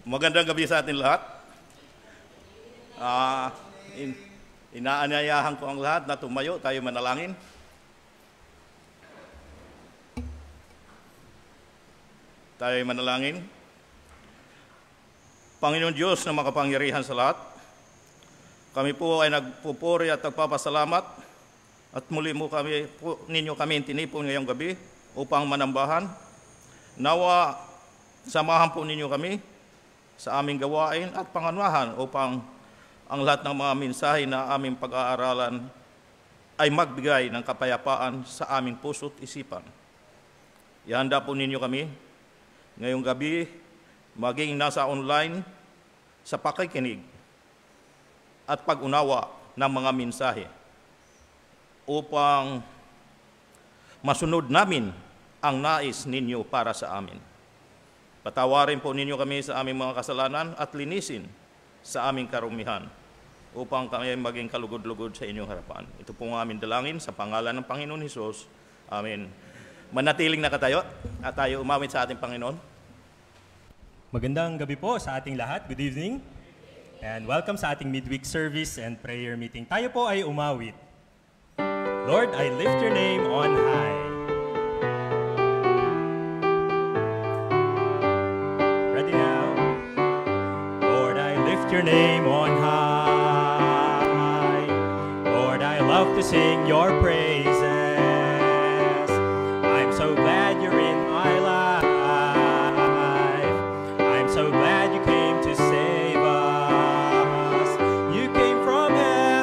Magandang gabi sa atin lahat. Inaanyayahan ko ang lahat na tumayo, tayo manalangin. Tayo manalangin. Panginoon Diyos na makapangyarihan sa lahat, kami po ay nagpupuri at nagpapasalamat at muli ninyo kami tinipon ngayong gabi upang manambahan. Nawa, samahan po ninyo kami sa aming gawain at pangunahan upang ang lahat ng mga mensahe na aming pag-aaralan ay magbigay ng kapayapaan sa aming puso't isipan. Ihanda po ninyo kami ngayong gabi, maging nasa online, sa pakikinig at pag-unawa ng mga mensahe upang masunod namin ang nais ninyo para sa amin. Patawarin po ninyo kami sa aming mga kasalanan at linisin sa aming karumihan upang kami maging kalugod-lugod sa inyong harapan. Ito po ang aming dalangin sa pangalan ng Panginoon Hesus. Amen. Manatiling nakatayo at tayo umawit sa ating Panginoon. Magandang gabi po sa ating lahat. Good evening. And welcome sa ating midweek service and prayer meeting. Tayo po ay umawit. Lord, I lift your name on high. Your name on high. Lord, I love to sing your praises. I'm so glad you're in my life. I'm so glad you came to save us. You came from heaven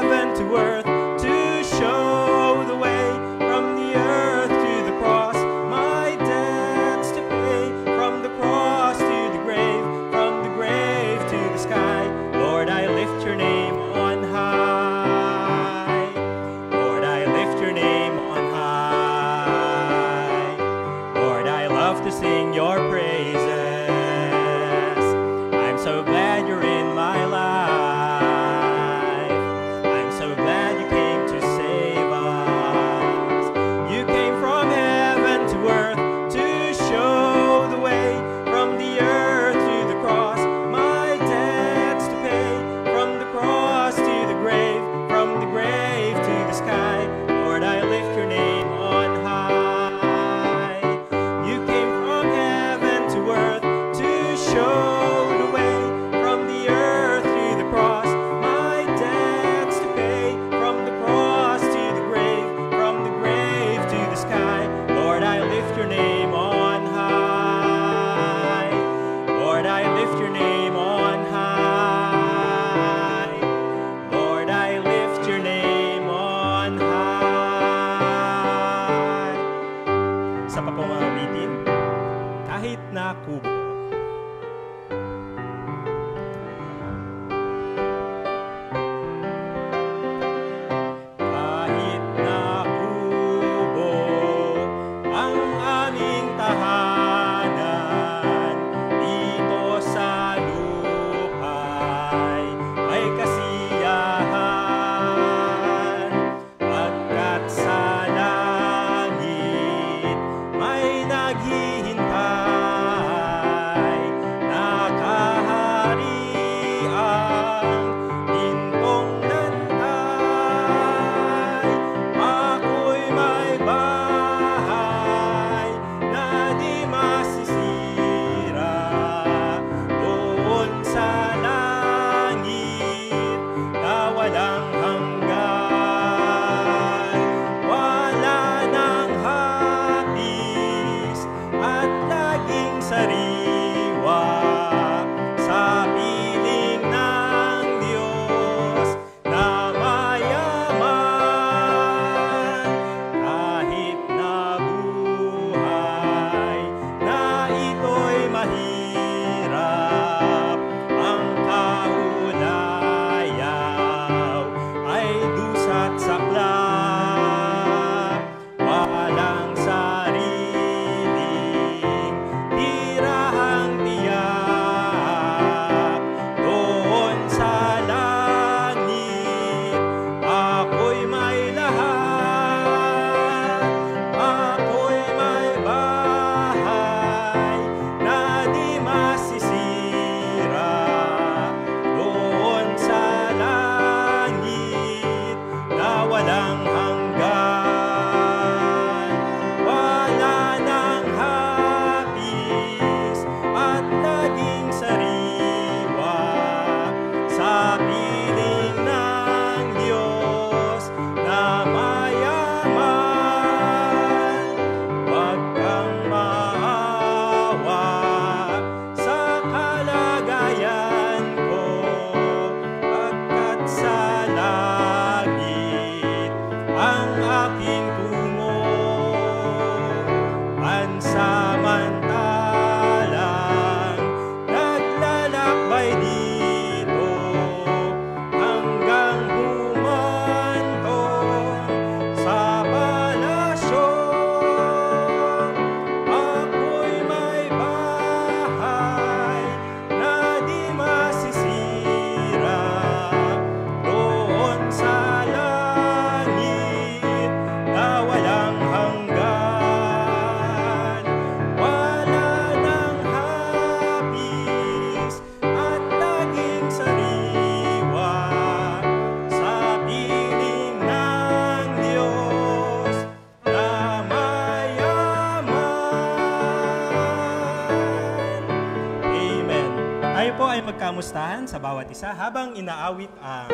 kamustahan sa bawat isa habang inaawit ang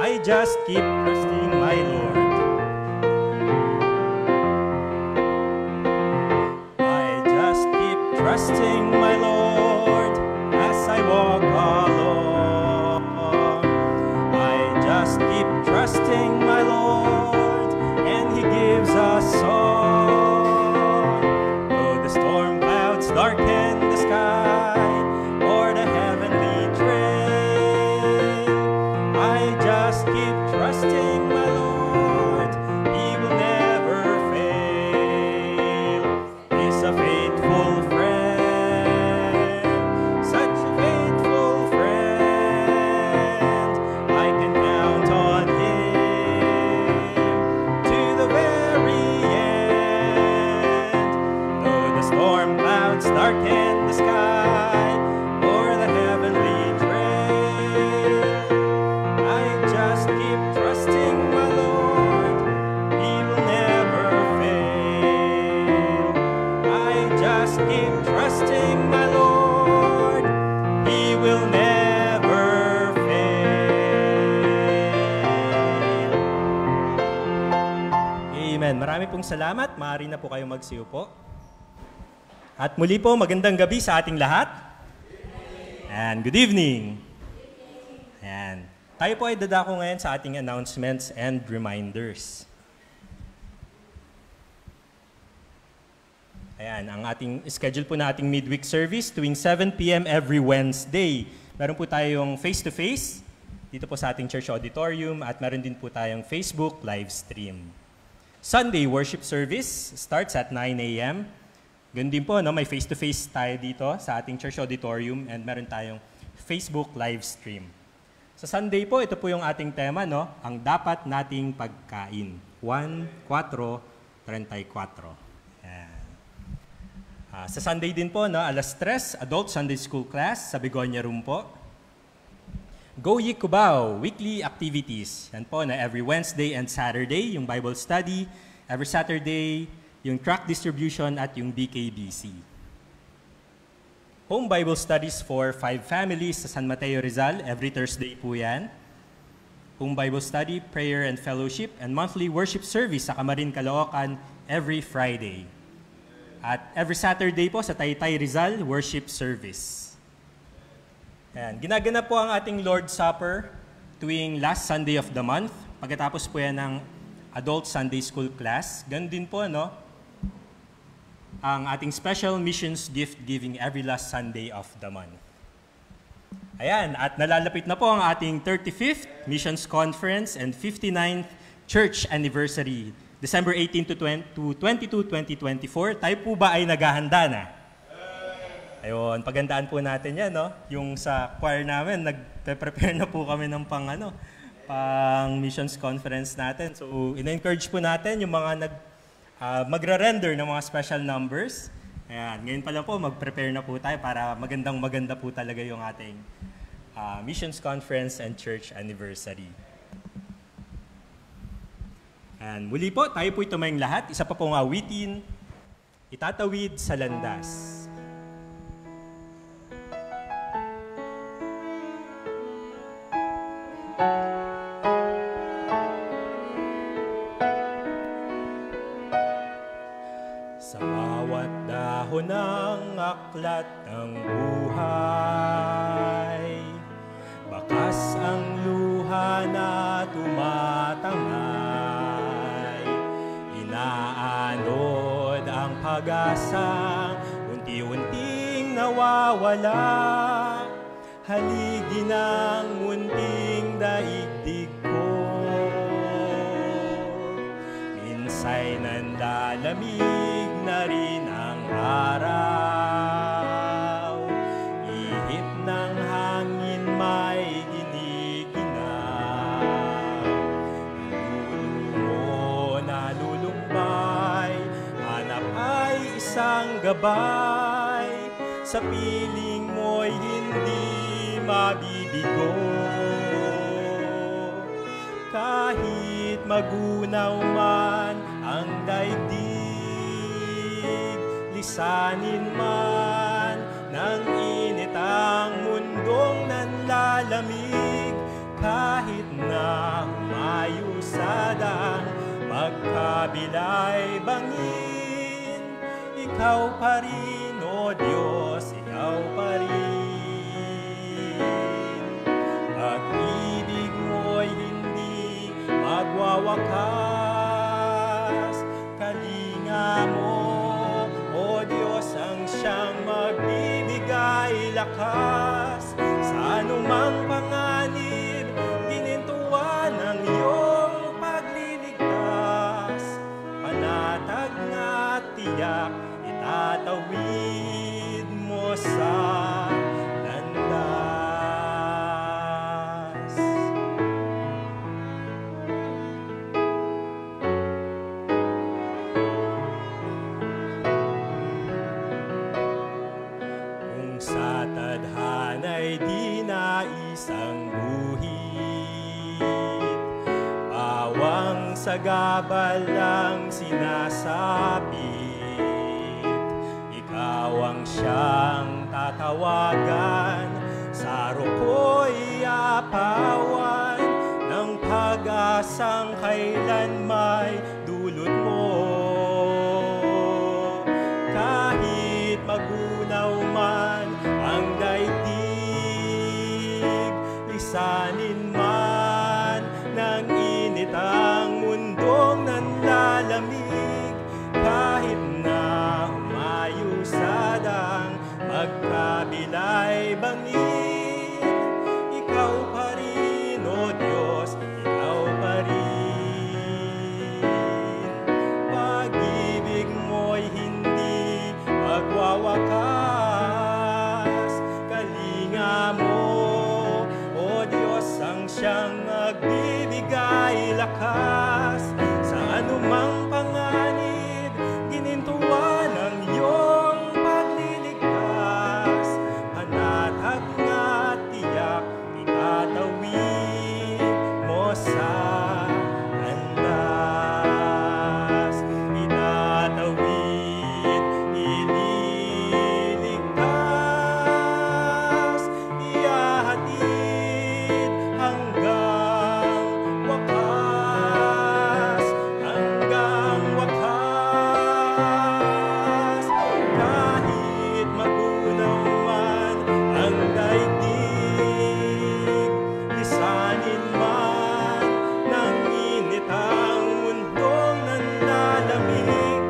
I Just Keep Trusting My Lord. I just keep trusting my Lord as I walk along. I just keep trusting my Lord and He gives us song. Though the storm clouds darken the sky or the heavenly train, I just keep trusting my Lord. He will never fail. He's a faithful friend, such a faithful friend. I can count on Him to the very end. Though the storm clouds darken the sky or the heavenly train, I just keep trusting my Lord. He will never fail. I just keep trusting my Lord. He will never fail. Amen. Marami pong salamat. Maaari na po kayong magsiupo. At muli po, magandang gabi sa ating lahat. And good evening. Ayan. Tayo po ay dadako ngayon sa ating announcements and reminders. Ayan, ang ating schedule po na ating midweek service tuwing 7 p.m. every Wednesday. Meron po tayong face-to-face dito po sa ating church auditorium at meron din po tayong Facebook live stream. Sunday worship service starts at 9 a.m. Ganun din po, no? May face-to-face tayo dito sa ating church auditorium and meron tayong Facebook live stream. Sa Sunday po, ito po yung ating tema, no? Ang dapat nating pagkain. 1:4:34. Ayan. Sa Sunday din po, no? Alas 3, Adult Sunday School Class sa Begonia Room po. Go Ye Cubao, weekly activities. Yan po, na every Wednesday and Saturday, yung Bible study. Every Saturday, yung tract distribution at yung BKBC. Home Bible studies for 5 families sa San Mateo Rizal, every Thursday po yan. Home Bible study, prayer and fellowship, and monthly worship service sa Camarin, Caloocan, every Friday. At every Saturday po sa Taytay Rizal, worship service. Ayan. Ginaganap po ang ating Lord's Supper tuwing last Sunday of the month. Pagkatapos po yan ng Adult Sunday School Class. Ganun din po, no? Ang ating special missions gift giving every last Sunday of the month. Ayan, at nalalapit na po ang ating 35th Missions Conference and 59th Church Anniversary, December 18 to 22, 2024. Tayo po ba ay naghahanda na? Ayun, pagandaan po natin yan, no? Yung sa choir namin, nag-prepare na po kami ng pang missions conference natin. So, ina-encourage po natin yung mga magra-render ng mga special numbers. Ayan, ngayon pa lang po, mag-prepare na po tayo para maganda po talaga yung ating missions conference and church anniversary. And muli po, tayo po tumayong lahat. Isa pa pong awitin, itatawid sa landas. Ng aklat ng buhay, bakas ang luha na tumatangay, inaanod ang pag-asa, unti-unting nawawala, haligi ng munting daigdig ko, minsay nanlalamig na rin ang araw, ihip ng hangin may giniginaw, nalulungo, nalulumbay, hanap ay isang gabay, sa piling mo'y hindi mabibigo, kahit magunaw man ang daigdig, lisanin man ng init ang mundong nanlalaki. na humayo sa daan, magkabila'y bangin, ikaw pa rin, O Diyos, ikaw pa rin. Pag-ibig mo'y hindi magwawakas, kalinga mo, O Diyos, ang siyang magbibigay lakas. Sa anumang panganib, ginintuan ang iyong pagliligtas. Panatag na tiyak, itatawid mo sa landas. Kung sa tadhana'y di naisang guhit, pawang sa gabal lang sinasapit, ikaw ang siyang tatawagan, sa roko'y apawan ng pag-asang kailan may dulot mo. Kahit magunaw man ang daigdig, lisanin man ng init ang mundong nanlalamig, kahit na humayo sa dang magkabila'y bangin, ikaw pa rin, O Diyos, ikaw pa rin. Pag-ibig mo'y hindi magwawakas, kalinga mo, O Diyos, ang siyang nagbibigay lakas. Sa anumang panganib, ginintuan ang iyong pagliligtas. Panatag na tiyak, itatawid mo sa landas. Itatawid, ililigtas, ihahatid hanggang wakas, hanggang wakas. Kahit magunaw man ang daigdig, lisanin man ng init ang mundong nanlalamig,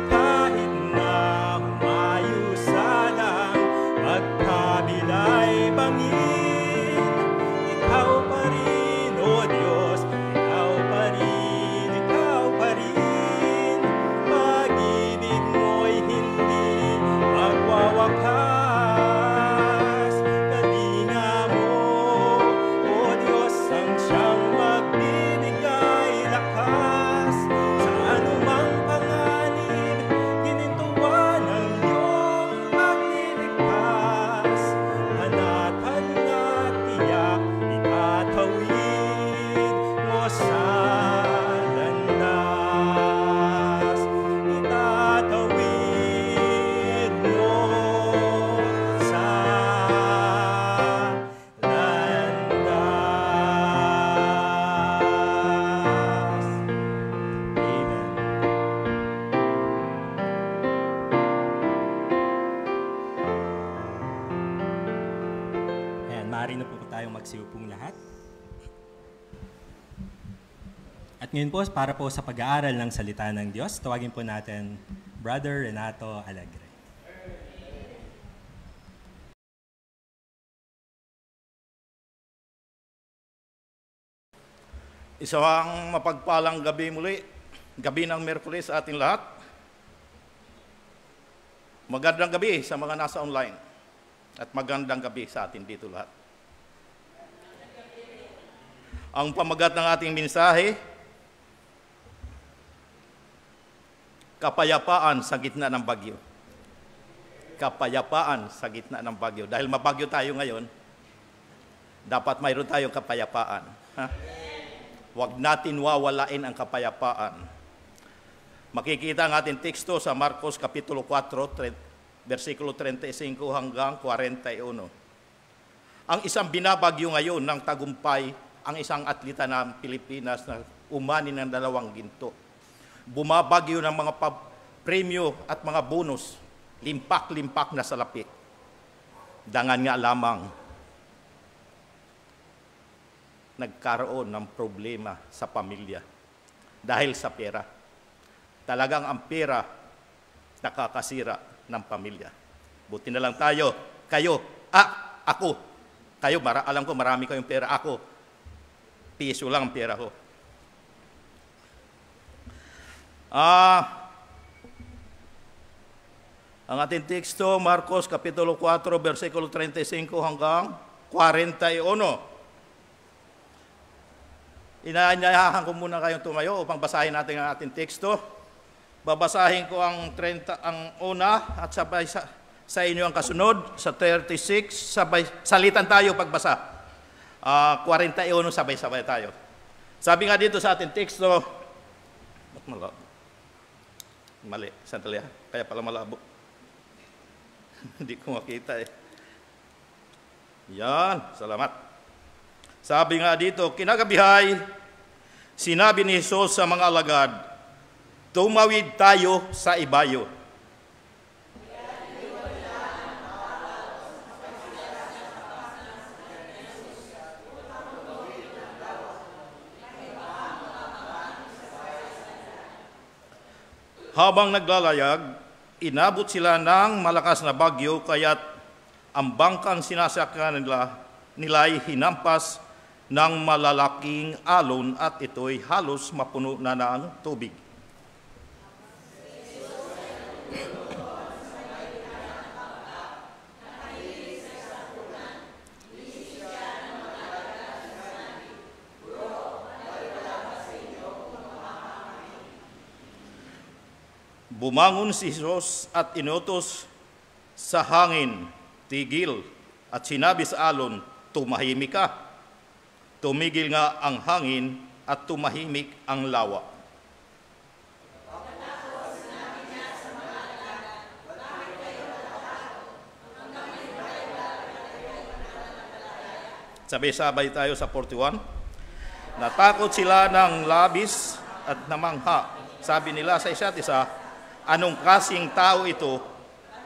kahit na humayo sa lang magkabila'y bangin, ikaw pa rin, O Diyos, ikaw pa rin, ikaw pa rin. Pag-ibig mo'y hindi magwawakas, kalinga mo, O Diyos, ang siyang magbibigay lakas. Sa anumang panganib, ginintuan ang iyong pagliligtas. Panatag na tiyak, itatawid mo sa landas. Itatawid mo sa landas. Amen. Ayan, maaari na po tayong magsiupong lahat. At ngayon po, para po sa pag-aaral ng salita ng Diyos, tawagin po natin Brother Renato Alegre. Isang mapagpalang gabi muli, gabi ng Miyerkules sa ating lahat. Magandang gabi sa mga nasa online at magandang gabi sa atin dito lahat. Ang pamagat ng ating mensahe, kapayapaan sa gitna ng bagyo. Kapayapaan sa gitna ng bagyo. Dahil mabagyo tayo ngayon, dapat mayroon tayong kapayapaan. Ha? Huwag natin wawalain ang kapayapaan. Makikita ang ating teksto sa Marcos Kapitulo 4, versikulo 35 hanggang 41. Ang isang binabagyo ngayon ng tagumpay ang isang atleta ng Pilipinas na umani ng 2 ginto. Bumabagyo ng mga premyo at mga bonus, limpak-limpak na salapi. Dangan nga lamang, nagkaroon ng problema sa pamilya dahil sa pera. Talagang ang pera nakakasira ng pamilya. Buti na lang tayo, kayo, ako. Kayo, alam ko marami kayong pera. Ako, piso lang ang pera ko. Ang ating teksto, Marcos Kapitulo 4, versikulo 35 hanggang 41. Inaanyayahan ko muna kayong tumayo upang basahin natin ang ating teksto. Babasahin ko ang una at sabay sa inyo ang kasunod, sa 36, salitan tayo pagbasa. 41, sabay-sabay tayo. Sabi nga dito sa ating teksto, mali, sandali ha, kaya pala malabo. Hindi ko makita eh. Yan, salamat. Sabi nga dito, kinagabihay, sinabi ni Jesus sa mga alagad, tumawid tayo sa ibayo. Habang naglalayag, inabot sila ng malakas na bagyo, kaya't ang bangkang sinasakyan nila ay hinampas ng malalaking alon at ito'y halos mapuno na ng tubig. Bumangon si Jesus at inutos sa hangin, tigil, at sinabi sa alon, tumahimik ka. Tumigil nga ang hangin at tumahimik ang lawa. Sabay-sabay tayo sa 41. Natakot sila ng labis at namangha. Sabi nila sa isa't isa, anong klaseng tao ito,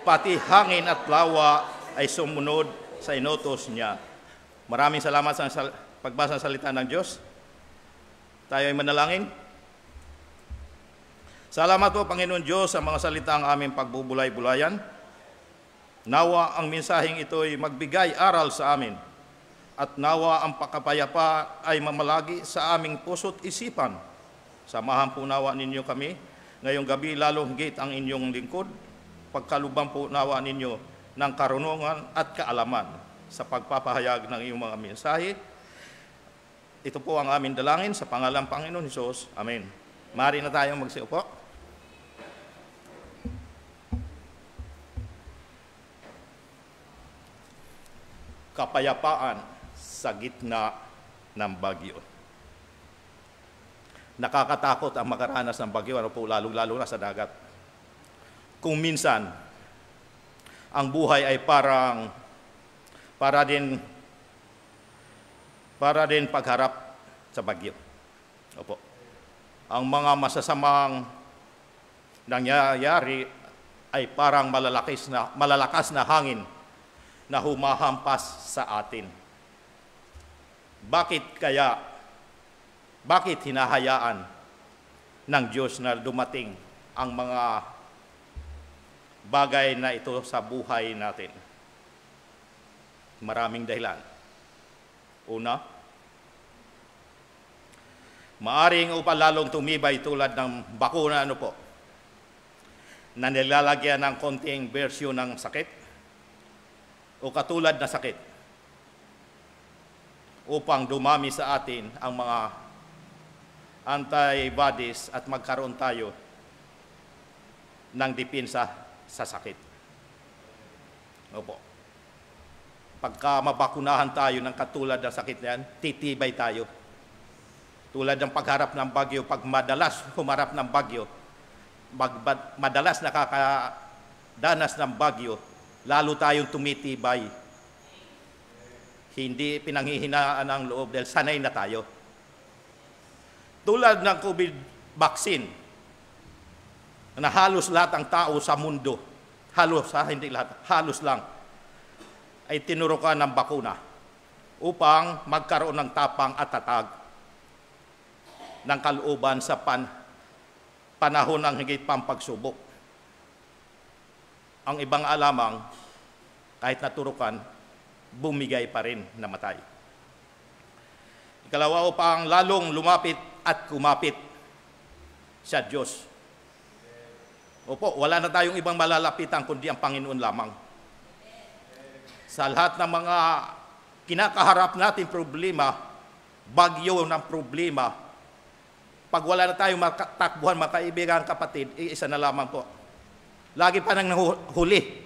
pati hangin at lawa ay sumunod sa inutos niya. Maraming salamat sa pagbasa ng salita ng Diyos. Tayo ay manalangin. Salamat po, Panginoon Diyos, sa mga salita ang aming pagbubulay-bulayan. Nawa ang mensaheng ito ay magbigay aral sa amin. At nawa ang pakapayapa ay mamalagi sa aming puso't isipan. Samahan po nawa ninyo kami ngayong gabi, lalong higit ang inyong lingkod. Pagkalubang po nawa ninyo ng karunungan at kaalaman sa pagpapahayag ng iyong mga mensahe. Ito po ang aming dalangin sa pangalan ng Panginoon Hesus. Amen. Maaari na tayong magsiupo. Kapayapaan sa gitna ng bagyo. Nakakatakot ang makaranas ng bagyo, ano po, lalo na sa dagat. Kung minsan, ang buhay ay para din pagharap sa bagyo. Opo. Ang mga masasamang nangyayari ay parang malalakas na hangin na humahampas sa atin. Bakit hinahayaan ng Diyos na dumating ang mga bagay na ito sa buhay natin? Maraming dahilan. Una, maaring upang lalong tumibay tulad ng bakuna, na nilalagyan ng konting bersyon ng sakit o katulad na sakit upang dumami sa atin ang mga antibodies at magkaroon tayo ng depensa sa sakit. Opo. Pagka mabakunahan tayo ng katulad ng sakit na yan, titibay tayo. Tulad ng pagharap ng bagyo, pag madalas humarap ng bagyo, madalas nakakadanas ng bagyo, lalo tayong tumitibay. Hindi pinanghihinaan ang loob dahil sanay na tayo. Tulad ng COVID vaccine, na halos lahat ng tao sa mundo, halos hindi lahat, halos lang, ay tinurukan ng bakuna upang magkaroon ng tapang at tatag ng kalooban sa panahon ng higit pang pagsubok. Ang ibang alamang, kahit naturukan, bumigay pa rin namatay. Ikalawa, upang lalong lumapit at kumapit sa Diyos. Opo, wala na tayong ibang malalapitan kundi ang Panginoon lamang. Sa lahat ng mga kinakaharap natin problema, bagyo ng problema, pag wala na tayong matakbuhan, mga kaibigan, kapatid, isa na lamang po. Lagi pa nang huli,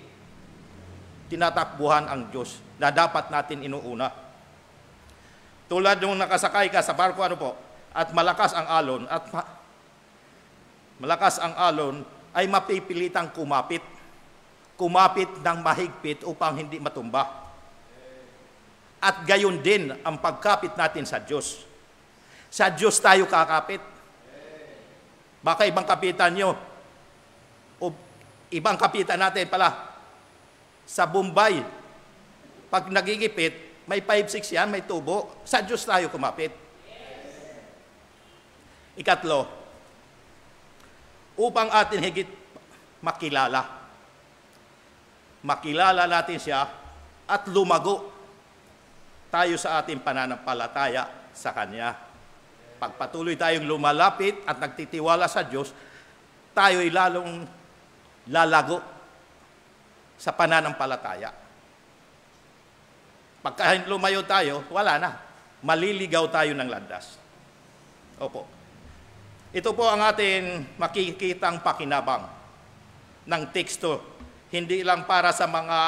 tinatakbuhan ang Diyos na dapat natin inuuna. Tulad nung nakasakay ka sa barko, at malakas ang alon, malakas ang alon, ay mapipilitang kumapit. Kumapit ng mahigpit upang hindi matumba. At gayon din ang pagkapit natin sa Diyos. Sa Diyos tayo kakapit. Baka ibang kapitan nyo, o ibang kapitan natin pala, sa Bombay, pag nagigipit, may 5-6 yan, may tubo. Sa Diyos tayo kumapit. Ikatlo, upang atin higit makilala. Makilala natin siya at lumago tayo sa ating pananampalataya sa Kanya. Pagpatuloy tayong lumalapit at nagtitiwala sa Diyos, tayo'y lalong lalago sa pananampalataya. Pagka lumayo tayo, wala na. Maliligaw tayo ng landas. Opo. Ito po ang ating makikitang pakinabang ng teksto. Hindi lang para sa mga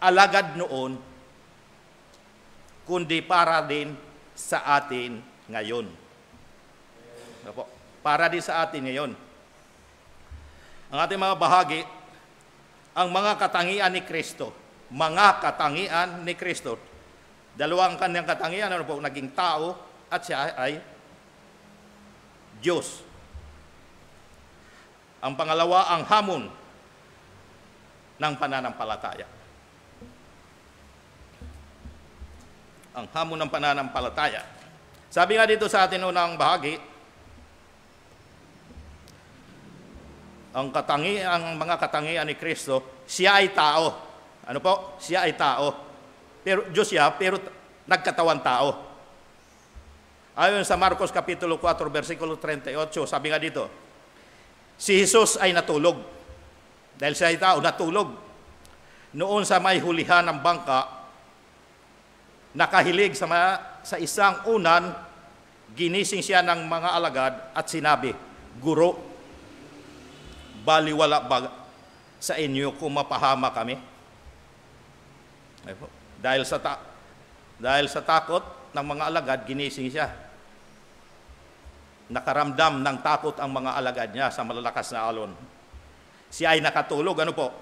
alagad noon, kundi para din sa atin ngayon. Opo. Para din sa atin ngayon. Ang ating mga bahagi, ang mga katangian ni Kristo. Mga katangian ni Kristo. Dalawang kanyang katangian, naging tao at siya ay Diyos. Ang pangalawa, ang hamon ng pananampalataya. Ang hamon ng pananampalataya. Sabi nga dito sa atin unang bahagi, ang mga katangian ni Kristo, siya ay tao. Ano po? Siya ay tao. Pero Diyos siya, pero nagkatawan tao. Ayon sa Marcos Kapitulo 4, versikulo 38, sabi nga dito, si Jesus ay natulog. Dahil siya ay tao, natulog. Noon sa may hulihan ng bangka, nakahilig sa isang unan, ginising siya ng mga alagad at sinabi, Guro, baliwala ba sa inyo kung mapahama kami? Dahil sa takot ng mga alagad, ginising siya. Nakaramdam ng takot ang mga alagad niya sa malalakas na alon. Siya ay nakatulog. Ano po?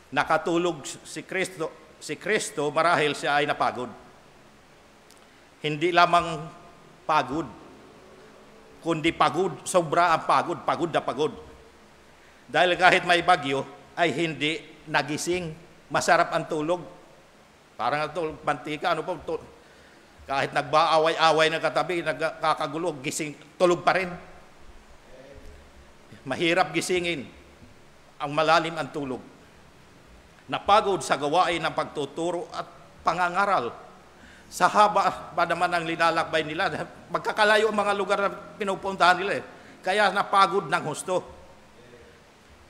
Nakatulog si Kristo. Si Kristo, marahil siya ay napagod. Hindi lamang pagod, kundi pagod. Sobra ang pagod. Pagod na pagod. Dahil kahit may bagyo, ay hindi nagising. Masarap ang tulog. Parang tulog mantika. Ano po? Kahit nagbaaway-away ng katabi, nagkakagulo, gising, tulog pa rin. Mahirap gisingin. Ang malalim ang tulog. Napagod sa gawain ng pagtuturo at pangangaral. Sa haba pa naman ang linalakbay nila, magkakalayo ang mga lugar na pinupuntahan nila. Kaya napagod ng husto.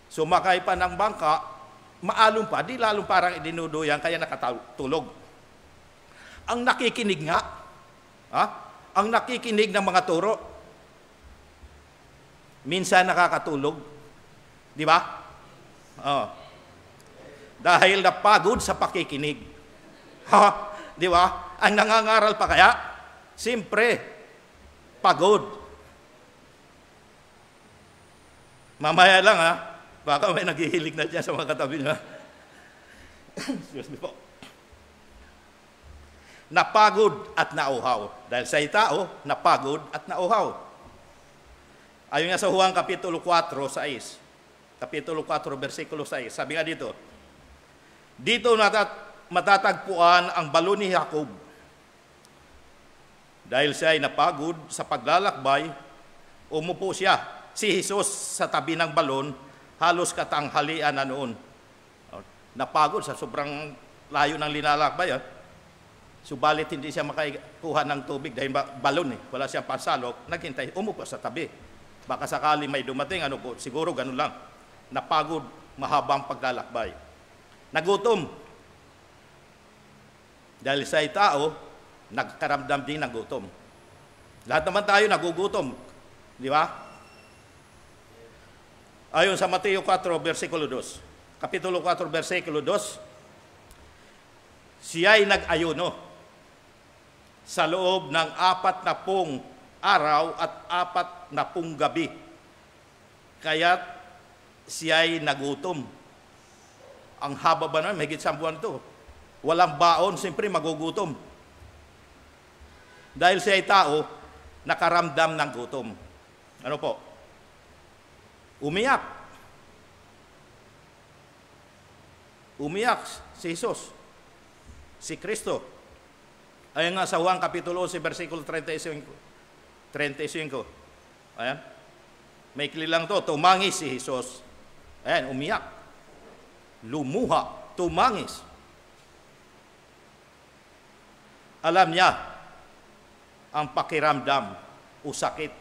Sumakay pa ng bangka, maalong pa, di lalong parang idinuduyan, kaya nakatulog. Ang nakikinig nga, ang nakikinig ng mga turo, minsan nakakatulog. Di ba? Dahil napagod sa pakikinig. Di ba? Ang nangangaral pa kaya, siyempre, pagod. Mamaya lang baka may naghihilig na dyan sa mga katabi na. Excuse me po. napagod at nauhaw. Dahil sa tao, napagod at nauhaw. Ayon nga sa Juan Kapitulo 4, 6. Kapitulo 4, versikulo 6. Sabi nga dito, dito matatagpuan ang balon ni Jacob. Dahil siya ay napagod sa paglalakbay, umupo siya, si Jesus, sa tabi ng balon, halos katanghalian na noon. Napagod sa sobrang layo ng linalakbay. Subalit hindi siya makakuha ng tubig dahil balon wala siyang pansalok, naghintay, umupo sa tabi. Baka sakali may dumating, siguro ganun lang. Napagod, mahabang paglalakbay. Nagutom. Dahil sa tao, nagkaramdam din ng gutom. Lahat naman tayo nagugutom. Di ba? Ayon sa Mateo 4, versikulo 2. Kapitulo 4, versikulo 2, siya'y nag-ayuno sa loob ng 40 araw at 40 gabi. Kaya't siya'y nagutom. Ang haba ba naman, mahigit 1 buwan to. Walang baon, siyempre magugutom. Dahil siya'y tao, nakaramdam ng gutom. Ano po? Umiyak. Umiyak si Jesus, si Kristo. Ayan nga sa Juan Kapitulo 11, versikulo 35. Ayan. May lang to, tumangis si Jesus. Ayan, umiyak. Lumuha, tumangis. Alam niya ang pakiramdam o sakit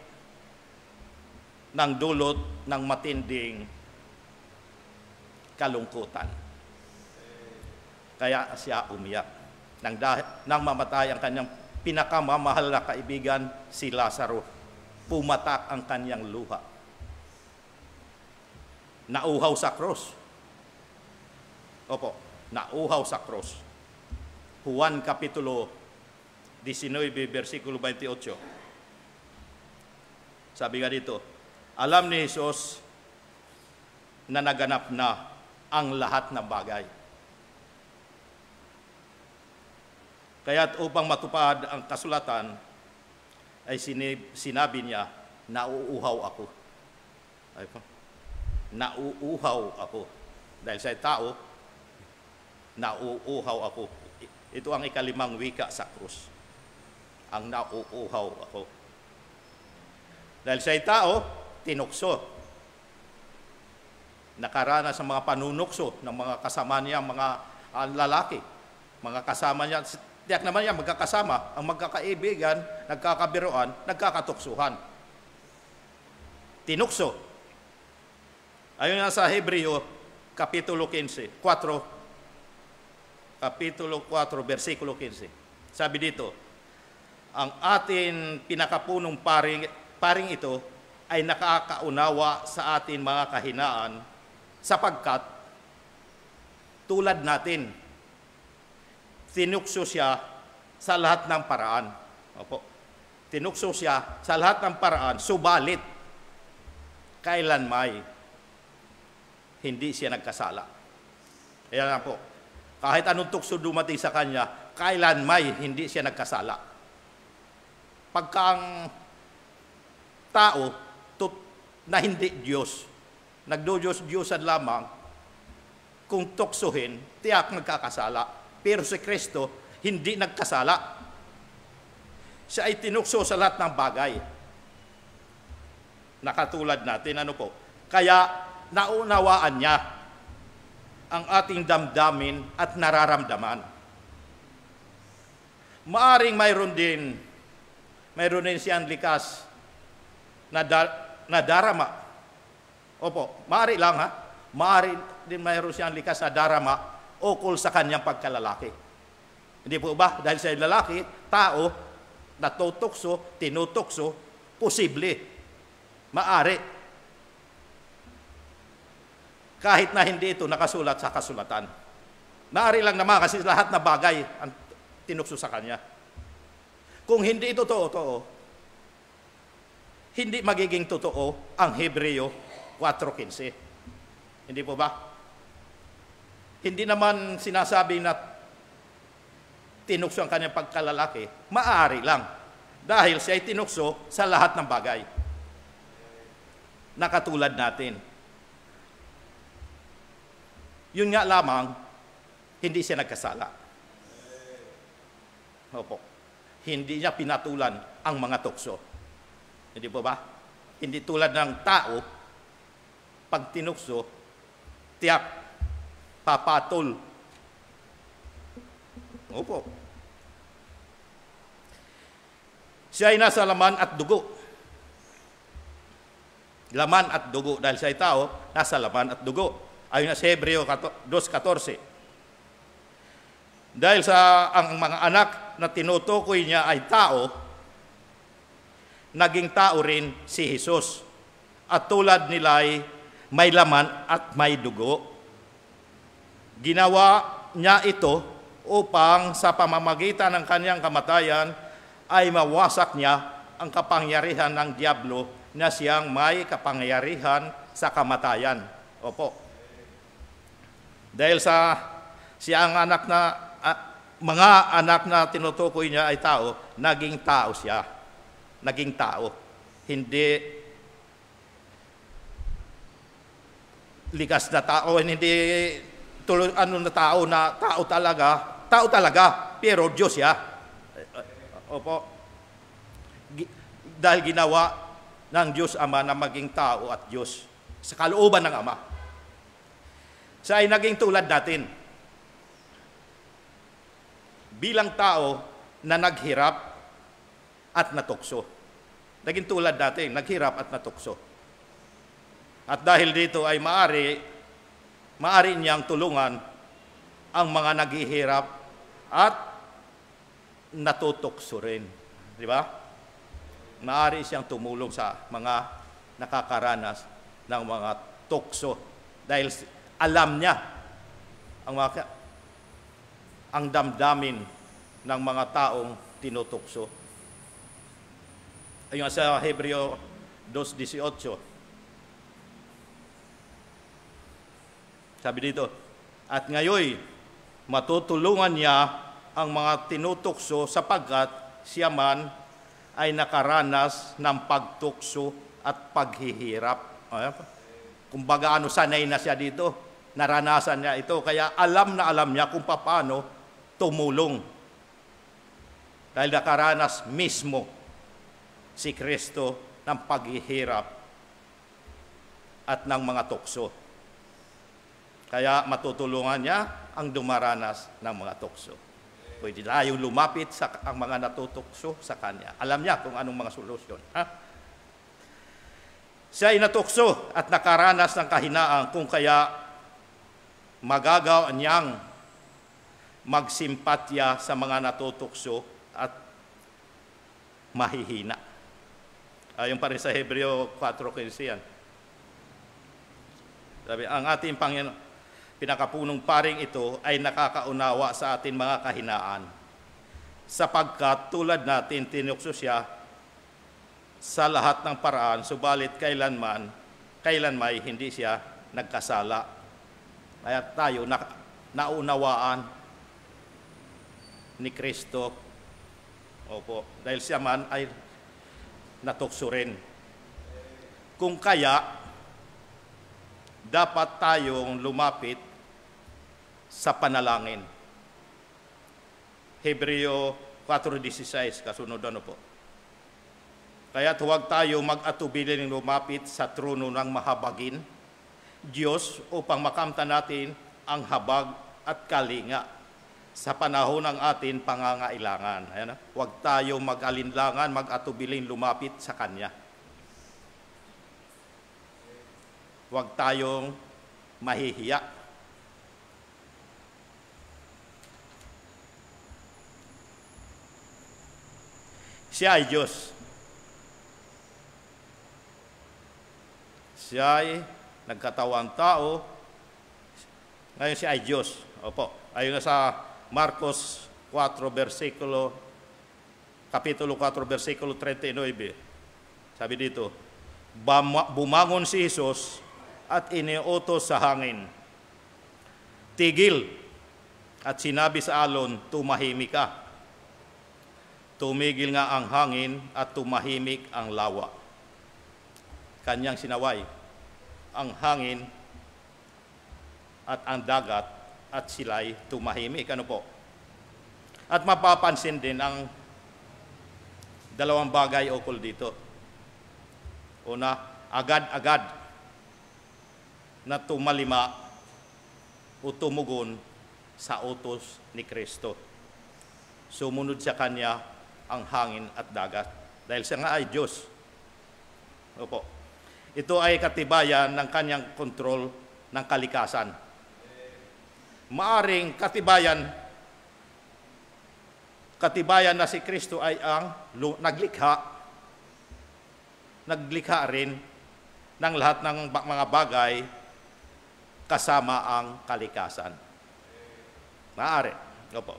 ng dulot ng matinding kalungkutan. Kaya siya umiyak. Nang mamatay ang kanyang pinakamamahal na kaibigan, si Lazaro, pumatak ang kanyang luha. Nauhaw sa cross. Opo, nauhaw sa cross. Juan Kapitulo 19, versikulo 28. Sabi nga dito, alam ni Jesus na naganap na ang lahat ng bagay. Kaya't upang matupad ang kasulatan, ay sinabi niya, nauuhaw ako. Ay po, nauuhaw ako. Dahil sa tao, nauuhaw ako. Ito ang ikalimang wika sa krus. Ang nauuhaw ako. Dahil sa tao, tinukso. Nakaranas sa mga panunukso ng mga kasama niya, mga lalaki. Mga kasama niya, tiyak naman yan, magkakasama, ang magkakaibigan, nagkakabiruan, nagkakatuksuhan. Tinukso. Ayon nga sa Hebreo, Kapitulo 4, Kapitulo 4, versikulo 15. Sabi dito, ang atin pinakapunong paring ito ay nakakaunawa sa atin mga kahinaan sapagkat tulad natin, tinukso siya sa lahat ng paraan. Opo. Tinukso siya sa lahat ng paraan, subalit kailanmay hindi siya nagkasala. Kaya nga po, kahit anong tukso dumating sa kanya, kailanmay hindi siya nagkasala. Pagka ang tao na hindi Diyos, nagdo-Diyos-Diyosan lamang, kung tuksuhin, tiyak nagkakasala. Pero si Kristo, hindi nagkasala. Siya ay tinukso sa lahat ng bagay. Nakatulad natin, ano po? Kaya naunawaan niya ang ating damdamin at nararamdaman. Maaring mayroon din siyang likas na darama. Opo, maari lang ha. Maari din mayroon siyang likas na darama ukol sa kanyang pagkalalaki. Hindi po ba? Dahil sa lalaki, tao, natutokso, tinutokso, posible. Maari. Kahit na hindi ito nakasulat sa kasulatan. Maari lang naman kasi lahat na bagay ang tinukso sa kanya. Kung hindi ito totoo, hindi magiging totoo ang Hebreo 4:15. Hindi po ba? Hindi naman sinasabi na itinukso ang kanyang pagkalalaki, maaari lang. Dahil siya ay tinukso sa lahat ng bagay. Nakatulad natin. Yun nga lamang, hindi siya nagkasala. Opo. Hindi niya pinatulan ang mga tukso. Hindi po ba? Hindi tulad ng tao, pag tinukso, tiyak, papatol. Opo. Siya ay nasa laman at dugo. Laman at dugo. Dahil siya ay tao, nasa laman at dugo. Ayon sa Hebreo 2:14. Dahil sa ang mga anak na tinutukoy niya ay tao, naging tao rin si Jesus. At tulad nila ay may laman at may dugo. Ginawa niya ito upang sa pamamagitan ng kanyang kamatayan ay mawasak niya ang kapangyarihan ng diablo na siyang may kapangyarihan sa kamatayan. Opo. Dahil sa siyang anak na mga anak na tinutukoy niya ay tao, naging tao siya. Naging tao. Hindi likas na tao, hindi tao talaga, pero Diyos siya. Opo. Dahil ginawa ng Diyos Ama na maging tao at Diyos sa kalooban ng Ama. Siya ay naging tulad natin. Bilang tao na naghirap at natukso. Naging tulad natin, naghirap at natukso. At dahil dito ay maaari niyang tulungan ang mga naghihirap at natutukso rin. Di ba? Maaari siyang tumulong sa mga nakakaranas ng mga tukso. Dahil alam niya ang damdamin ng mga taong tinutukso. Ayun sa Hebreo 2:18. Sabi dito, at ngayon, matutulungan niya ang mga tinutukso sapagkat siya man ay nakaranas ng pagtukso at paghihirap. Kumbaga sanay na siya dito, naranasan niya ito, kaya alam na alam niya kung paano tumulong. Dahil nakaranas mismo si Kristo ng paghihirap at ng mga tukso. Kaya matutulungan niya ang dumaranas ng mga tukso. Pwede tayong lumapit sa ang mga natutukso sa kanya. Alam niya kung anong mga solusyon. Siya ay natukso at nakaranas ng kahinaan, kung kaya magagawa niyang magsimpatya sa mga natutukso at mahihina. Ayon pa rin sa Hebreo 4:15 yan. Sabi, ang ating Panginoon, pinakapunong paring ito ay nakakaunawa sa ating mga kahinaan, sapagkat tulad natin tinukso siya sa lahat ng paraan, subalit kailanmay hindi siya nagkasala. Kaya tayo naunawaan ni Kristo. Opo, dahil siya man ay natukso rin. Kung kaya, dapat tayong lumapit sa panalangin. Hebreo 4:16, kasunod po. Kaya huwag tayo mag-atubilin lumapit sa trono ng mahabagin, Diyos, upang makamtan natin ang habag at kalinga sa panahon ng ating pangangailangan. Ayan, huwag tayo mag-alinlangan, mag-atubilin lumapit sa Kanya. Huwag tayong mahihiya. Siya ay Diyos. Siya ay nagkatawang tao. Ngayon siya ay Diyos. Opo. Ayon sa Marcos 4, Kapitulo 4, versikulo 39. Sabi dito, bumangon si Jesus at iniutos sa hangin, tigil, at sinabi sa alon, tumahimik ka. tumigil nga ang hangin at tumahimik ang lawa. Kanyang sinaway ang hangin at ang dagat at sila'y tumahimik. Ano po? At mapapansin din ang dalawang bagay ukol dito. Una, agad-agad na tumalima o tumugon sa utos ni Kristo. Sumunod sa Kanya ang hangin at dagat. Dahil siya nga ay Diyos. Opo. Ito ay katibayan ng Kanyang kontrol ng kalikasan. Maaring katibayan na si Kristo ay ang naglikha rin ng lahat ng mga bagay kasama ang kalikasan. Maaari. Opo.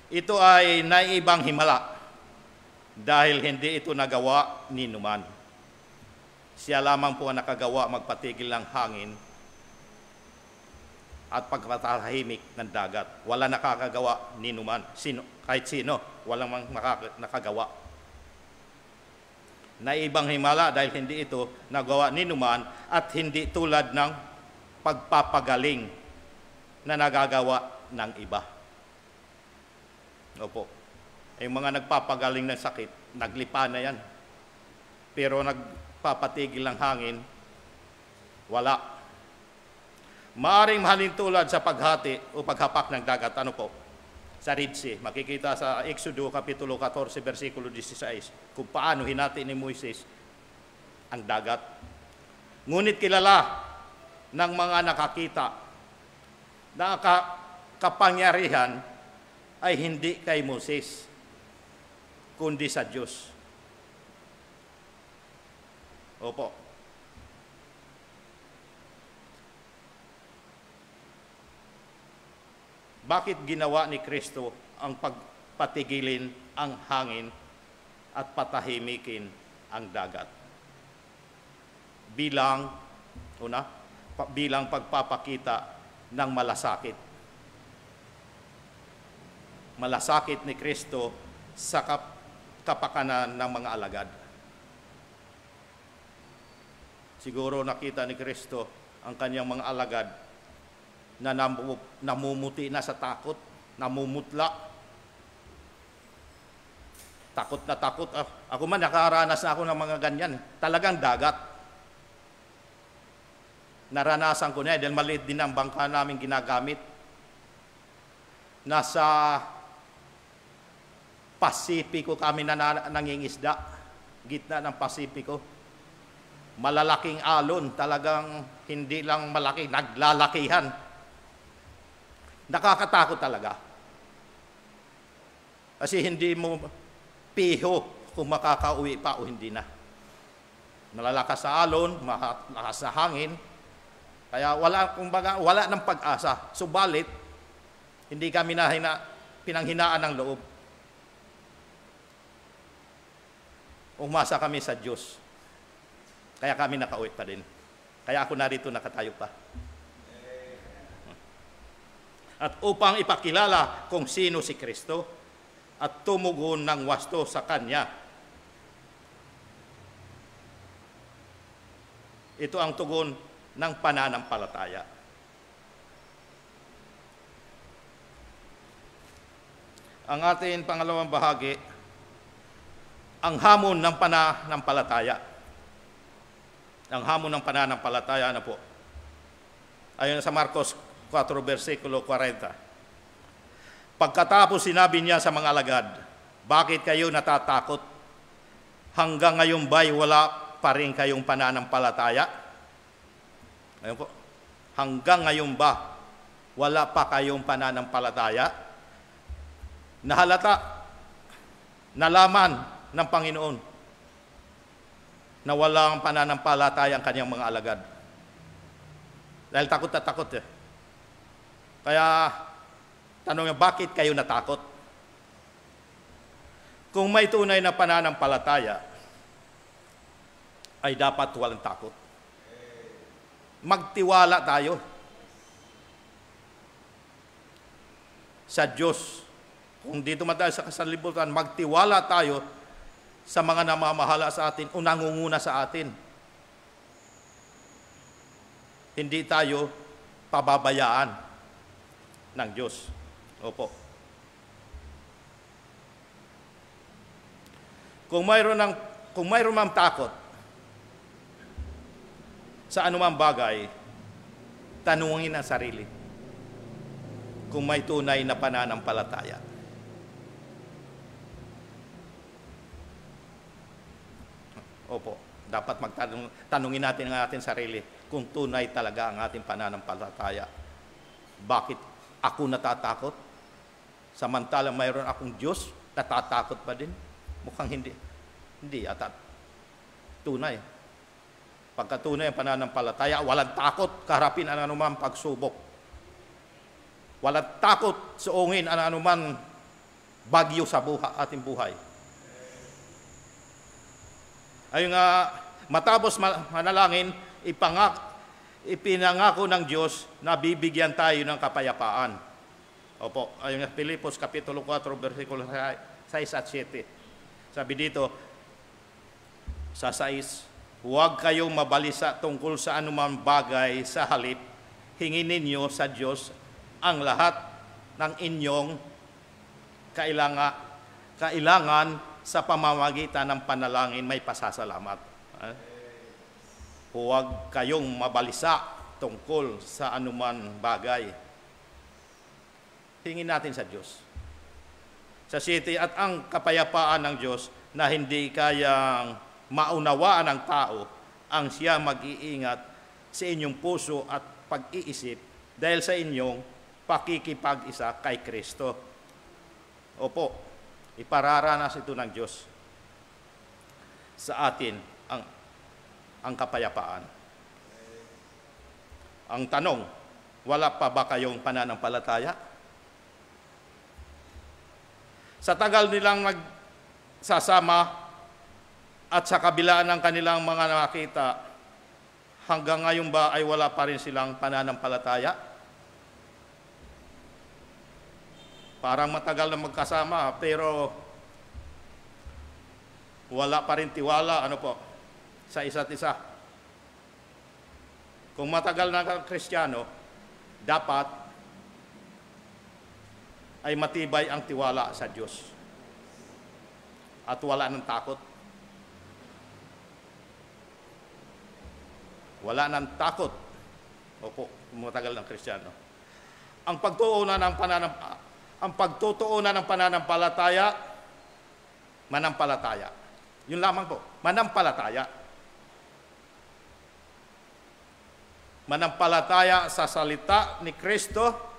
Ito ay naibang himala dahil hindi ito nagawa ni numan. Siya lamang po ang nakagawa magpatigil ng hangin at pagpatahimik ng dagat. Wala nakakagawa ni numan. Kahit sino, walang nakagawa. Naibang himala dahil hindi ito nagawa ni numan at hindi tulad ng pagpapagaling na nagagawa ng iba. Opo. Yung mga nagpapagaling ng sakit, naglipa na yan. Pero nagpapatigil ng hangin, wala. Maaring mahalin tulad sa paghati o paghapak ng dagat. Ano po? Sa Red Sea. Makikita sa Exodo Kapitulo 14, versikulo 16, kung paano hinati ni Moises ang dagat. Ngunit kilala ng mga nakakita na kapangyarihan ay hindi kay Moses, kundi sa Diyos. Opo. Bakit ginawa ni Kristo ang pagpatigilin ang hangin at patahimikin ang dagat? Bilang pagpapakita ng malasakit. Malasakit ni Kristo sa kapakanan ng mga alagad. Siguro nakita ni Kristo ang kanyang mga alagad na namumuti na sa takot, namumutla. Takot na takot. Ako man, nakaranas na ako ng mga ganyan. Talagang dagat. Naranasan ko na dahil maliit din ang bangka namin ginagamit. Nasa Pasipiko kami nangingisda. Gitna ng Pasipiko. Malalaking alon. Talagang hindi lang malaki, naglalakihan. Nakakatakot talaga. Kasi hindi mo piho kung makakauwi pa o hindi na. Malalakas sa alon, malakas na hangin. Kaya wala ng pag-asa. Subalit, hindi kami pinanghinaan ng loob. Umasa kami sa Diyos. Kaya kami nakauwi pa din. Kaya ako narito nakatayo pa. At upang ipakilala kung sino si Kristo at tumugon ng wasto sa Kanya. Ito ang tugon ng pananampalataya. Ang ating pangalawang bahagi, ang hamon ng pananampalataya. Ang hamon ng pananampalataya na po. Ayon sa Marcos 4, versikulo 40. Pagkatapos sinabi niya sa mga alagad, bakit kayo natatakot? Hanggang ngayon ba'y wala pa rin kayong pananampalataya? Ayun po. Hanggang ngayon ba wala pa kayong pananampalataya? Nahalata, nalaman ng Panginoon na walang pananampalataya ang kanyang mga alagad. Dahil takot na takot eh. Kaya, tanong niya, bakit kayo natakot? Kung may tunay na pananampalataya, ay dapat walang takot. Magtiwala tayo sa Diyos kung dito man tayo sa kasalibutan, magtiwala tayo sa mga namamahala sa atin o nangunguna sa atin. Hindi tayo pababayaan ng Diyos. Opo. Kung mayroon mang takot sa anumang bagay, tanungin ang sarili kung may tunay na pananampalataya. Opo, dapat tanungin natin ang ating sarili kung tunay talaga ang ating pananampalataya. Bakit ako natatakot? Samantalang mayroon akong Diyos, natatakot pa din? Mukhang hindi. Hindi yata tunay. Pagka tunay ang pananampalataya, walang takot kaharapin ang anumang pagsubok. Walang takot suungin ang anumang bagyo sa ating buhay. Ayun nga, matapos manalangin, ipinangako ng Diyos na bibigyan tayo ng kapayapaan. Opo, ayun nga, Filipos Kapitulo 4, versikulo 6 at 7. Sabi dito, sa 6, huwag kayong mabalisa tungkol sa anumang bagay, sa halip, hingin ninyo sa Diyos ang lahat ng inyong kailangan sa pamamagitan ng panalangin may pasasalamat. Huwag kayong mabalisa tungkol sa anuman bagay. Hingin natin sa Diyos. Sa 7, at ang kapayapaan ng Diyos na hindi kayang maunawaan ng tao, ang siya mag-iingat sa inyong puso at pag-iisip dahil sa inyong pakikipag-isa kay Kristo. Opo, ipararanas ito ng Diyos sa atin ang kapayapaan. Ang tanong, wala pa ba kayong pananampalataya? Sa tagal nilang nagsasama at sa kabila ng kanilang mga nakita, hanggang ngayon ba ay wala pa rin silang pananampalataya? Parang matagal na magkasama, pero wala pa rin tiwala, sa isa't isa. Kung matagal na Kristiyano, dapat ay matibay ang tiwala sa Diyos. At wala ng takot. Wala ng takot. Opo, kung matagal ng Kristiyano. Ang pagtutuunan ng pananampalataya, manampalataya. Yun lamang po, manampalataya. Manampalataya sa salita ni Kristo,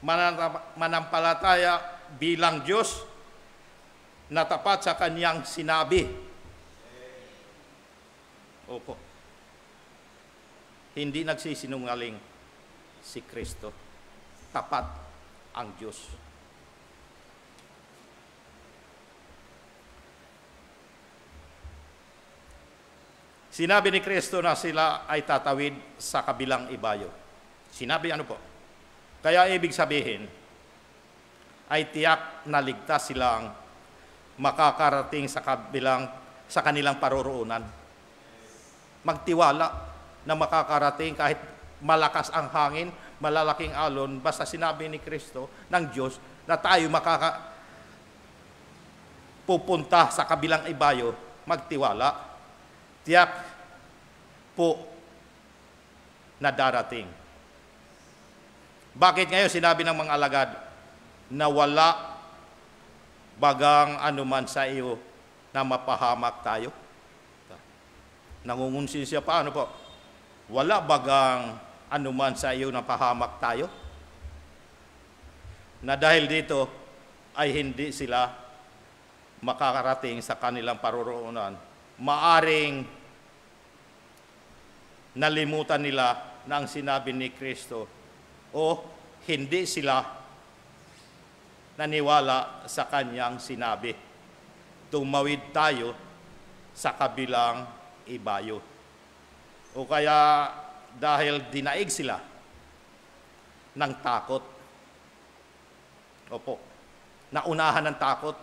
manampalataya bilang Diyos na tapat sa kanyang sinabi. Opo. Hindi nagsisinungaling si Kristo. Tapat ang Diyos. Sinabi ni Kristo na sila ay tatawid sa kabilang ibayo. Sinabi po? Kaya ibig sabihin, ay tiyak na ligtas silang makakarating sa kanilang paroroonan. Magtiwala na makakarating kahit malakas ang hangin, malalaking alon, basta sinabi ni Kristo ng Diyos na tayo pupunta sa kabilang ibayo, magtiwala. Tiyak po na darating. Bakit ngayon sinabi ng mga alagad na wala bagang anuman sa iyo na mapahamak tayo? Nangungunsisya pa, po? Wala bagang anuman sa iyo na pahamak tayo? Na dahil dito ay hindi sila makakarating sa kanilang paroroonan. Maaring nalimutan nila na ang sinabi ni Kristo o hindi sila naniwala sa kanyang sinabi. Tumawid tayo sa kabilang ibayo. O kaya dahil dinaig sila ng takot. Opo. Naunahan ng takot.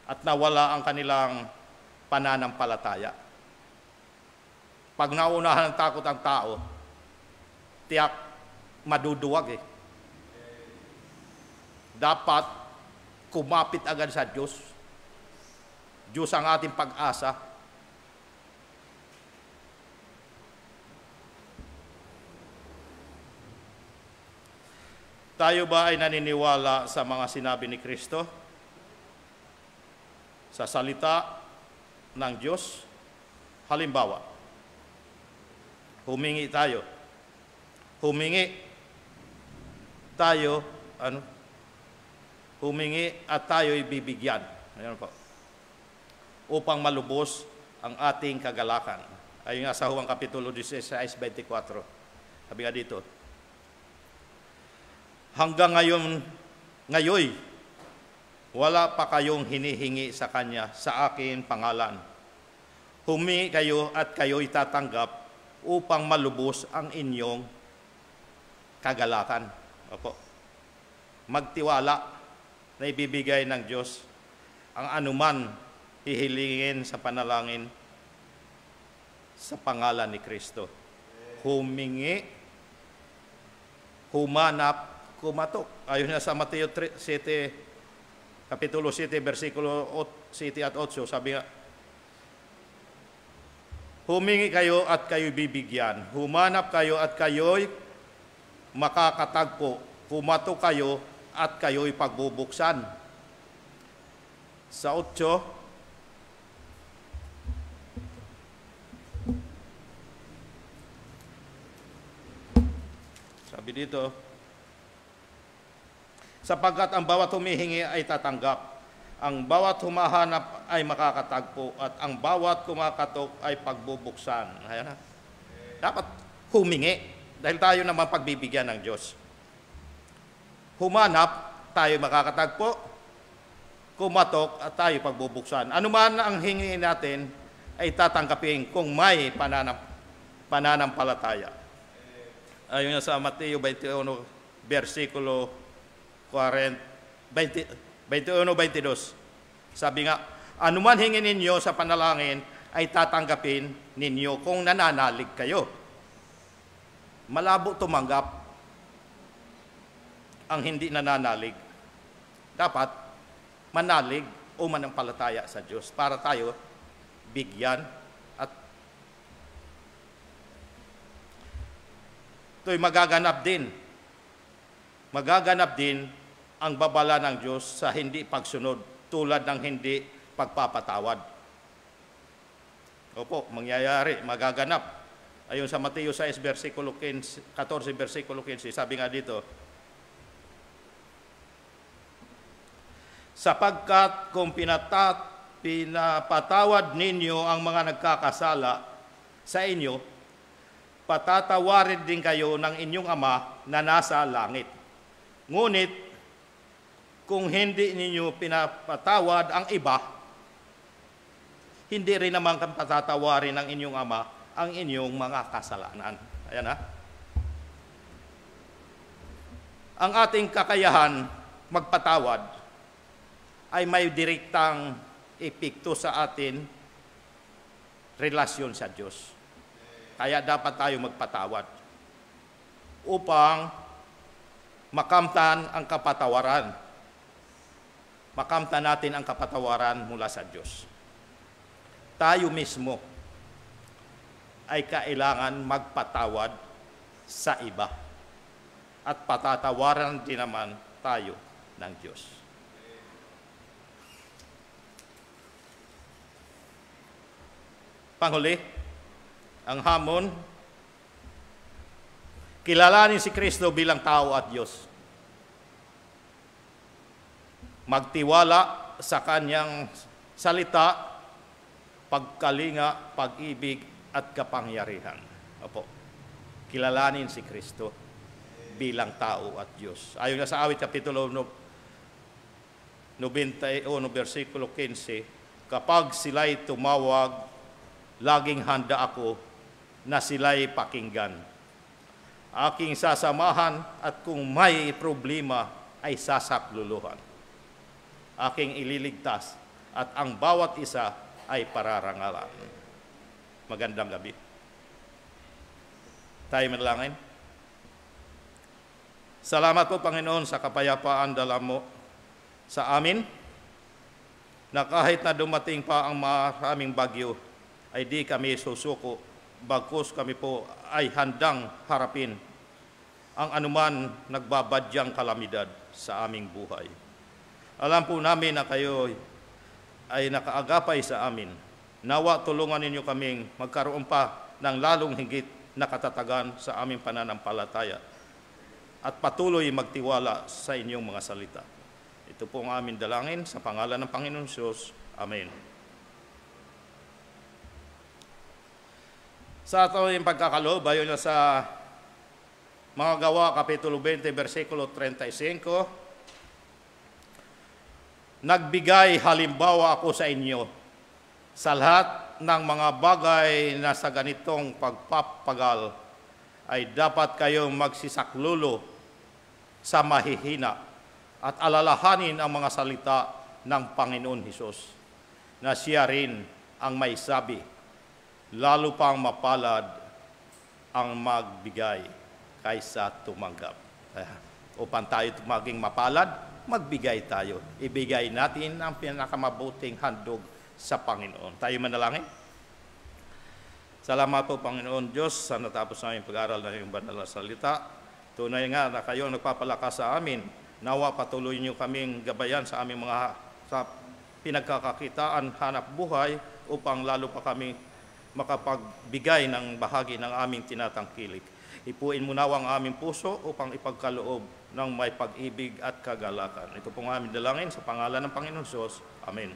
At nawala ang kanilang pananampalataya. Pag naunahan ng takot ang tao, tiyak maduduwag eh. Dapat kumapit agad sa Diyos. Diyos ang ating pag-asa. Tayo ba ay naniniwala sa mga sinabi ni Kristo? Sa salita ng Diyos? Halimbawa, humingi tayo. Humingi tayo, humingi at tayo'y bibigyan. Ayan po. Upang malubos ang ating kagalakan. Ayun nga sa Juan Kapitulo 16:24. Sabi nga dito, hanggang ngayon, wala pa kayong hinihingi sa Kanya sa aking pangalan. Humingi kayo at kayo'y tatanggap upang malubos ang inyong kagalakan. Opo. Magtiwala na ibibigay ng Diyos ang anuman hihilingin sa panalangin sa pangalan ni Kristo. Humingi, humanap, kumatok. Ayon na sa Mateo 7, Kapitulo 7, versikulo 7 at 8, sabi nga, humingi kayo at kayo'y bibigyan. Humanap kayo at kayo'y makakatagpo. Kumatok kayo at kayo'y pagbubuksan. Sa 8, sabi dito, sapagkat ang bawat humihingi ay tatanggap, ang bawat humahanap ay makakatagpo, at ang bawat kumakatok ay pagbubuksan. Ayan na. Dapat humingi, dahil tayo naman pagbibigyan ng Diyos. Humanap, tayo makakatagpo, kumatok, at tayo pagbubuksan. Ano man ang hingin natin, ay tatanggapin kung may pananampalataya. Ayon na sa Mateo 21, versikulo 21-22. Sabi nga, anuman hingin ninyo sa panalangin ay tatanggapin ninyo kung nananalig kayo. Malabo tumanggap ang hindi nananalig. Dapat manalig o manampalataya sa Diyos para tayo bigyan at ito'y magaganap din. Magaganap din ang babala ng Diyos sa hindi pagsunod, tulad ng hindi pagpapatawad. Opo, mangyayari, magaganap. Ayon sa Mateo 6, versikulo 14, versikulo 15, sabi nga dito, sapagkat kung pinapatawad ninyo ang mga nagkakasala sa inyo, patatawarin din kayo ng inyong Ama na nasa langit. Ngunit, kung hindi ninyo pinapatawad ang iba, hindi rin naman patatawarin ng inyong Ama ang inyong mga kasalanan. Ayan ha. Ang ating kakayahan magpatawad ay may direktang epekto sa atin relasyon sa Diyos. Kaya dapat tayo magpatawad upang makamtan ang kapatawaran. Makamtan natin ang kapatawaran mula sa Diyos. Tayo mismo ay kailangan magpatawad sa iba. At patatawaran din naman tayo ng Diyos. Panghuli, ang hamon, kilalanin si Kristo bilang tao at Diyos. Magtiwala sa Kanyang salita, pagkalinga, pag-ibig, at kapangyarihan. Opo, kilalanin si Kristo bilang tao at Diyos. Ayon na sa Awit Kapitulo 91, versikulo 15, kapag sila'y tumawag, laging handa ako na sila'y pakinggan. aking sasamahan at kung may problema ay sasakluluhan. Aking ililigtas at ang bawat isa ay pararangalan. Magandang gabi. Tayo manalangin. Salamat po, Panginoon, sa kapayapaan dala mo sa amin, na kahit na dumating pa ang maraming bagyo, ay di kami susuko, bagkus kami po ay handang harapin ang anuman nagbabadyang kalamidad sa aming buhay. Alam po namin na kayo ay nakaagapay sa amin. Nawa tulungan ninyo kaming magkaroon pa ng lalong higit na katatagan sa aming pananampalataya at patuloy magtiwala sa inyong mga salita. Ito po ang aming dalangin sa pangalan ng Panginoon Diyos. Amen. Sa ating pagkakaloob, ayon na sa mga Gawa, Kapitulo 20, versikulo 35, nagbigay halimbawa ako sa inyo sa lahat ng mga bagay na sa ganitong pagpapagal ay dapat kayong magsisaklulo sa mahihina at alalahanin ang mga salita ng Panginoon Hesus na siya rin ang may sabi, lalo pang mapalad ang magbigay kaysa tumanggap. Upang tayo maging mapalad, magbigay tayo. Ibigay natin ang pinakamabuting handog sa Panginoon. Tayo manalangin. Salamat po, Panginoon Diyos, sa natapos namin pag-aaral ng iyong banal na salita. Tunay nga na kayo nagpapalakas sa amin. Nawa patuloy niyo kaming gabayan sa aming mga sa pinagkakakitaan, hanap buhay, upang lalo pa kami makapagbigay ng bahagi ng aming tinatangkilik. Ipuin mo nawa ang aming puso upang ipagkaloob ng may pag-ibig at kagalakan. Ito pong aming dalangin sa pangalan ng Panginoon Diyos. Amen.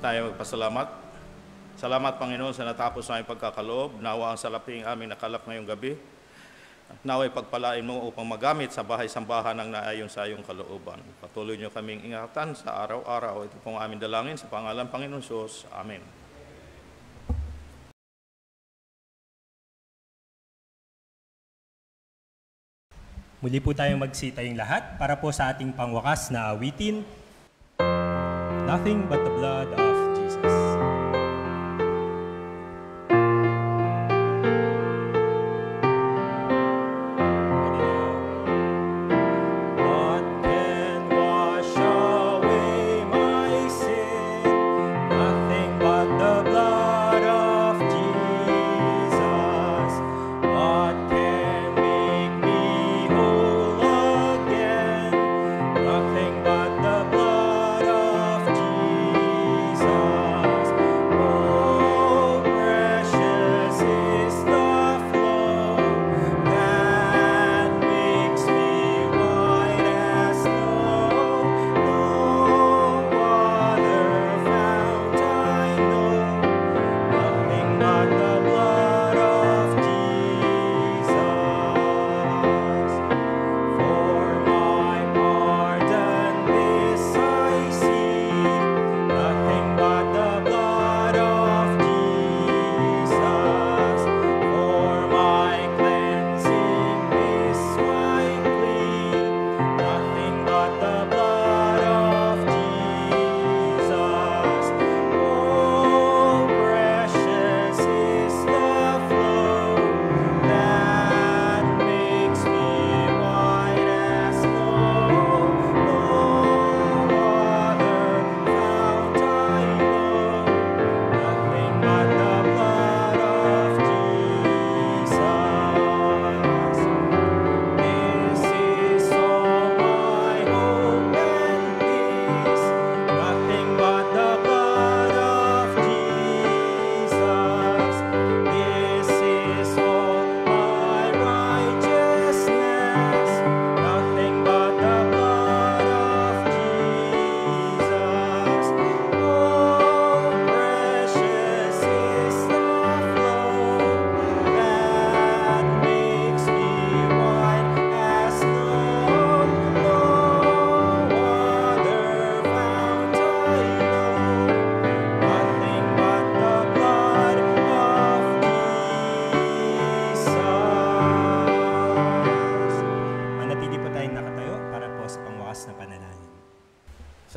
Tayo magpasalamat. Salamat, Panginoon, sa natapos na aming pagkakaloob. Nawa ang salaping aming nakalap ngayong gabi. At nawa'y pagpalain mo upang magamit sa bahay-sambahan ng naayon sa iyong kalooban. Patuloy niyo kaming ingatan sa araw-araw. Ito pong aming dalangin sa pangalan Panginoon Diyos. Amen. Muli po tayong magsitayong lahat para po sa ating pangwakas na awitin, Nothing But the Blood of Jesus. Jesus.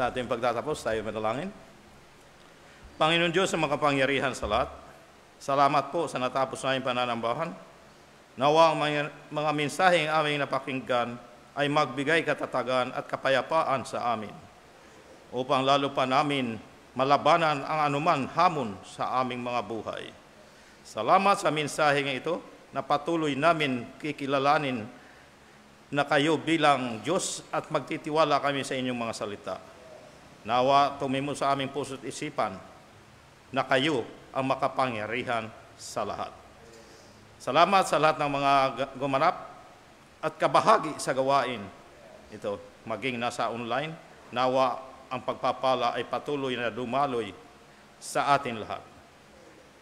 Sa ating pagtatapos, tayo manalangin. Panginoon Diyos na makapangyarihan sa lahat, salamat po sa natapos na pananambahan. Nawa ang mga mensaheng aming napakinggan ay magbigay katatagan at kapayapaan sa amin, upang lalo pa namin malabanan ang anuman hamon sa aming mga buhay. Salamat sa mensaheng ito na patuloy namin kikilalanin na kayo bilang Diyos at magtitiwala kami sa inyong mga salita. Nawa tumimo sa aming puso't isipan na kayo ang makapangyarihan sa lahat. Salamat sa lahat ng mga gumanap at kabahagi sa gawain ito, maging nasa online. Nawa ang pagpapala ay patuloy na dumaloy sa atin lahat.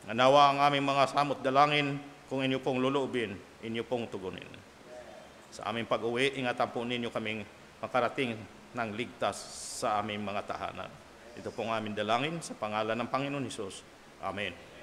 Nawa ang aming mga samot dalangin, kung inyo pong luluubin, inyo pong tugunin. Sa aming pag-uwi, ingatan po ninyo kaming makarating ng ligtas sa aming mga tahanan. Ito pong aming dalangin sa pangalan ng Panginoon Hesus. Amen.